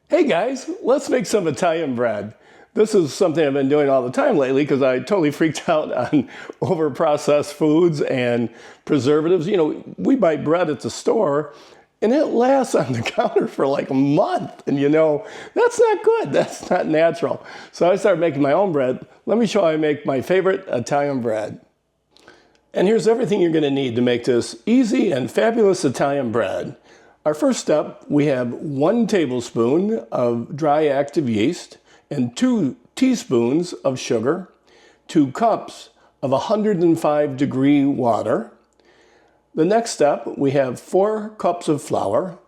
Hey guys, let's make some Italian bread. This is something I've been doing all the time lately because I totally freaked out on over-processed foods and preservatives. You know, we buy bread at the store and it lasts on the counter for like a month. And you know, that's not good. That's not natural. So I started making my own bread. Let me show you how I make my favorite Italian bread. And here's everything you're going to need to make this easy and fabulous Italian bread. Our first step, we have 1 tablespoon of dry active yeast and 2 teaspoons of sugar, 2 cups of 105-degree water. The next step, we have 4 cups of flour,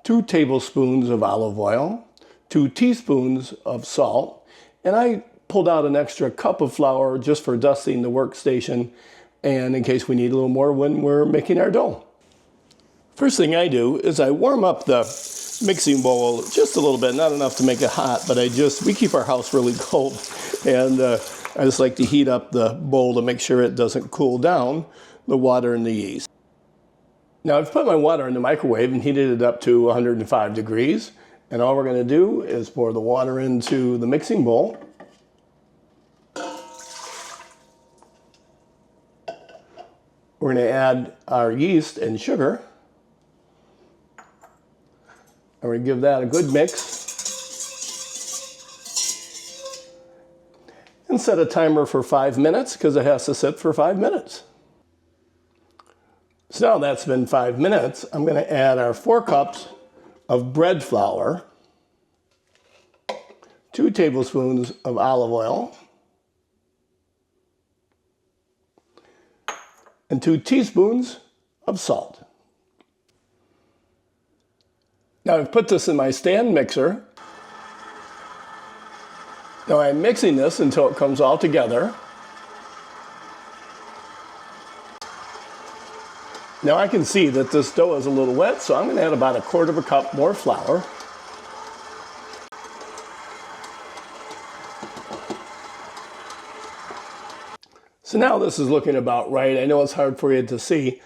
2 tablespoons of olive oil, 2 teaspoons of salt, and I pulled out an extra cup of flour just for dusting the workstation and in case we need a little more when we're making our dough. First thing I do is I warm up the mixing bowl just a little bit, not enough to make it hot, but we keep our house really cold, and I just like to heat up the bowl to make sure it doesn't cool down the water and the yeast. Now I've put my water in the microwave and heated it up to 105 degrees, and all we're going to do is pour the water into the mixing bowl. We're going to add our yeast and sugar. I'm going to give that a good mix and set a timer for 5 minutes because it has to sit for 5 minutes. So now that's been 5 minutes, I'm going to add our 4 cups of bread flour, 2 tablespoons of olive oil, and 2 teaspoons of salt. Now I've put this in my stand mixer. Now I'm mixing this until it comes all together. Now I can see that this dough is a little wet, so I'm going to add about 1/4 cup more flour. So now this is looking about right. I know it's hard for you to see,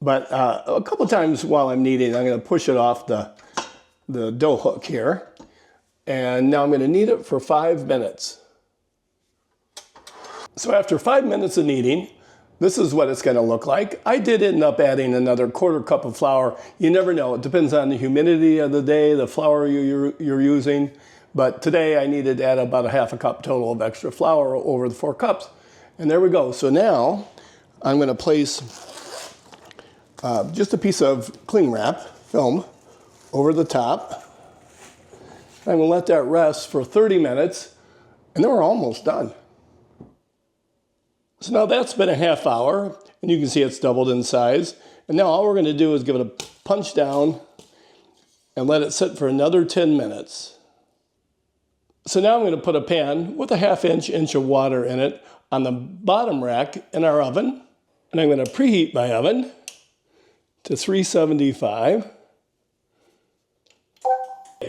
but a couple times while I'm kneading, I'm going to push it off the dough hook here. And now I'm going to knead it for 5 minutes. So after 5 minutes of kneading, this is what it's going to look like. I did end up adding another 1/4 cup of flour. You never know. It depends on the humidity of the day, the flour you're using. But today I needed to add about 1/2 cup total of extra flour over the 4 cups. And there we go. So now I'm going to place just a piece of cling wrap film over the top. I'm going to let that rest for 30 minutes, and then we're almost done. So now that's been a half hour, and you can see it's doubled in size. And now all we're going to do is give it a punch down and let it sit for another 10 minutes. So now I'm going to put a pan with a 1/2 inch of water in it on the bottom rack in our oven. And I'm going to preheat my oven to 375.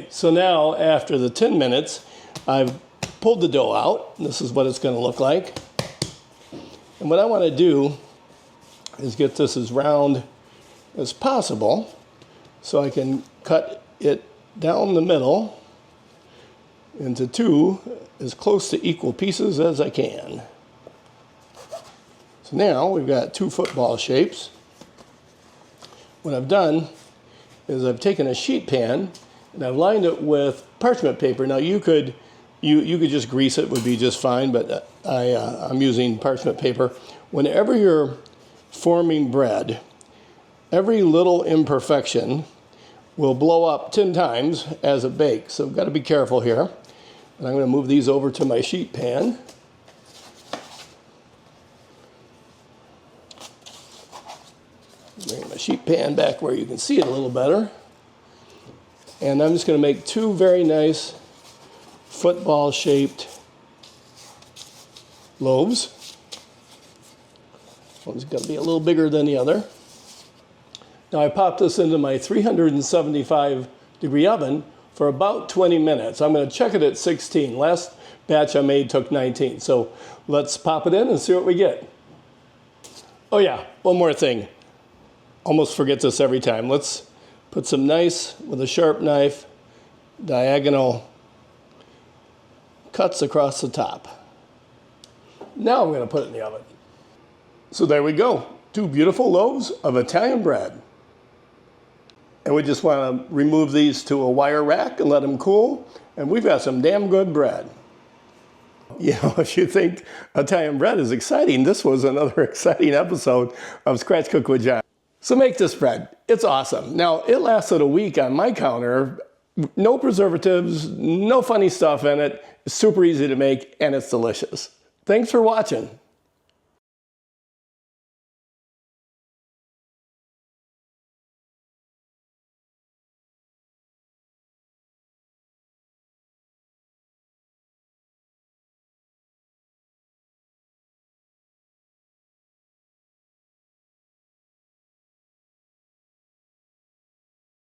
So now after the 10 minutes, I've pulled the dough out. This is what it's going to look like. And what I want to do is get this as round as possible so I can cut it down the middle into 2 as close to equal pieces as I can. So now we've got 2 football shapes. What I've done is I've taken a sheet pan and I've lined it with parchment paper. Now you could just grease it, would be just fine, but I'm using parchment paper. Whenever you're forming bread, every little imperfection will blow up 10 times as it bakes. So we've got to be careful here. And I'm going to move these over to my sheet pan. Bring my sheet pan back where you can see it a little better. And I'm just going to make 2 very nice football-shaped loaves. One's got to be a little bigger than the other. Now I pop this into my 375-degree oven for about 20 minutes. I'm going to check it at 16. Last batch I made took 19. So let's pop it in and see what we get. Oh yeah, one more thing. Almost forget this every time. Let's put some nice, with a sharp knife, diagonal cuts across the top. Now I'm going to put it in the oven. So there we go. 2 beautiful loaves of Italian bread. And we just want to remove these to a wire rack and let them cool. And we've got some damn good bread. You know, if you think Italian bread is exciting, this was another exciting episode of Scratch Cook with John. So make this bread. It's awesome. Now, it lasted a week on my counter. No preservatives, no funny stuff in it. It's super easy to make, and it's delicious. Thanks for watching.